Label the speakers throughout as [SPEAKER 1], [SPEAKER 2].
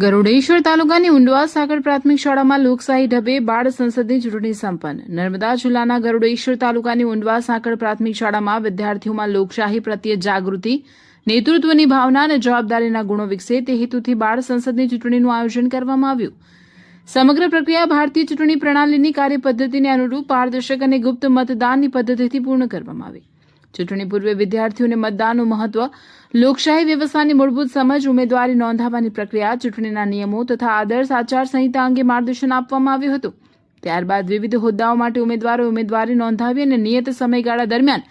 [SPEAKER 1] ગરુડેશ્વર તાલુકાની ઉંડવા સાકળ પ્રાથમિક શાળામાં લોકશાહી ઢબે બાળ સંસદની ચૂંટણી સંપન્ન. નર્મદા જિલ્લાના ગરુડેશ્વર તાલુકાની ઉંડવા સાકળ પ્રાથમિક શાળામાં વિદ્યાર્થીઓમાં લોકશાહી પ્રત્યે જાગૃતિ, નેતૃત્વની ભાવના અને જવાબદારીના ગુણો વિકસે તે હેતુથી બાળ સંસદની ચૂંટણીનું આયોજન કરવામાં આવ્યું. સમગ્ર પ્રક્રિયા ભારતીય ચૂંટણી પ્રણાલીની કાર્યપદ્ધતિને અનુરૂપ પારદર્શક અને ગુપ્ત મતદાનની પદ્ધતિથી પૂર્ણ કરવામાં આવી. ચૂંટણી પૂર્વે વિદ્યાર્થીઓને મતદાનનું મહત્વ, લોકશાહી વ્યવસ્થાની મૂળભૂત સમજ, ઉમેદવારી નોંધાવવાની પ્રક્રિયા, ચૂંટણીના નિયમો તથા આદર્શ આચારસંહિતા અંગે માર્ગદર્શન આપવામાં આવ્યું હતું. ત્યારબાદ વિવિધ હોદ્દાઓ માટે ઉમેદવારોએ ઉમેદવારી નોંધાવી અને નિયત સમયગાળા દરમિયાન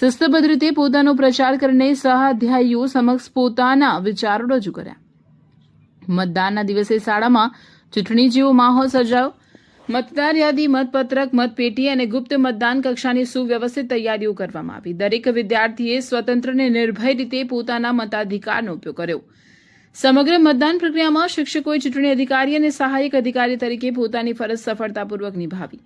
[SPEAKER 1] શિસ્તબદ્ધ રીતે પોતાનો પ્રચાર કરીને સહાધ્યાયીઓ સમક્ષ પોતાના વિચારો રજૂ કર્યા. મતદાનના દિવસે શાળામાં ચૂંટણી જેવો માહોલ સર્જાયો. મતદાર યાદી, મતપત્રક, મતપેટી અને ગુપ્ત મતદાન કક્ષાની સુવ્યવસ્થિત તૈયારીઓ કરવામાં આવી. દરેક વિદ્યાર્થીએ સ્વતંત્ર અને નિર્ભય રીતે પોતાના મતાધિકારનો ઉપયોગ કર્યો. સમગ્ર મતદાન પ્રક્રિયામાં શિક્ષકોએ ચૂંટણી અધિકારી અને સહાયક અધિકારી તરીકે પોતાની ફરજ સફળતાપૂર્વક નિભાવી.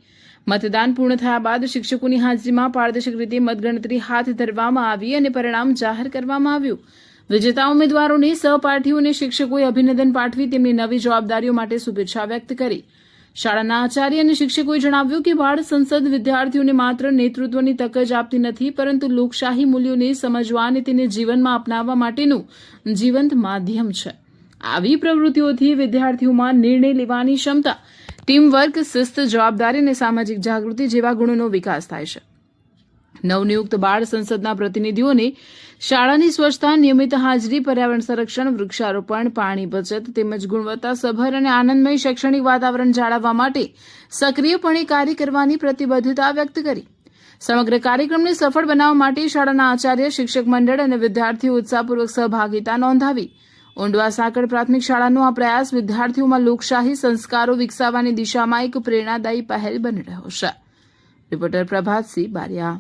[SPEAKER 1] મતદાન પૂર્ણ થયા બાદ શિક્ષકોની હાજરીમાં પારદર્શક રીતે મતગણતરી હાથ ધરવામાં આવી અને પરિણામ જાહેર કરવામાં આવ્યું. વિજેતા ઉમેદવારોને, સહપાઠીઓ અને શિક્ષકોએ અભિનંદન પાઠવી તેમની નવી જવાબદારીઓ માટે શુભેચ્છા વ્યક્ત કરી. શાળાના આચાર્ય અને શિક્ષકોએ જણાવ્યું કે બાળ સંસદ વિદ્યાર્થીઓને માત્ર નેતૃત્વની તક જ આપતી નથી, પરંતુ લોકશાહી મૂલ્યોને સમજવા અને તેને જીવનમાં અપનાવવા માટેનું જીવંત માધ્યમ છે. આવી પ્રવૃત્તિઓથી વિદ્યાર્થીઓમાં નિર્ણય લેવાની ક્ષમતા, ટીમવર્ક, શિસ્ત, જવાબદારી અને સામાજિક જાગૃતિ જેવા ગુણોનો વિકાસ થાય છે. નવનિયુક્ત બાળ સંસદના પ્રતિનિધિઓને શાળાની સ્વચ્છતા, નિયમિત હાજરી, પર્યાવરણ સંરક્ષણ, વૃક્ષારોપણ, પાણી બચત તેમજ ગુણવત્તાસભર અને આનંદમય શૈક્ષણિક વાતાવરણ જાળવવા માટે સક્રિયપણે કાર્ય કરવાની પ્રતિબદ્ધતા વ્યક્ત કરી. સમગ્ર કાર્યક્રમને સફળ બનાવવા માટે શાળાના આચાર્ય, શિક્ષક મંડળ અને વિદ્યાર્થીઓ ઉત્સાહપૂર્વક સહભાગિતા નોંધાવી. ઉંડવા સાકળ પ્રાથમિક શાળાનો આ પ્રયાસ વિદ્યાર્થીઓમાં લોકશાહી સંસ્કારો વિકસાવવાની દિશામાં એક પ્રેરણાદાયી પહેલ બની રહ્યો છે. રિપોર્ટર પ્રભાતસિંહ બારિયા.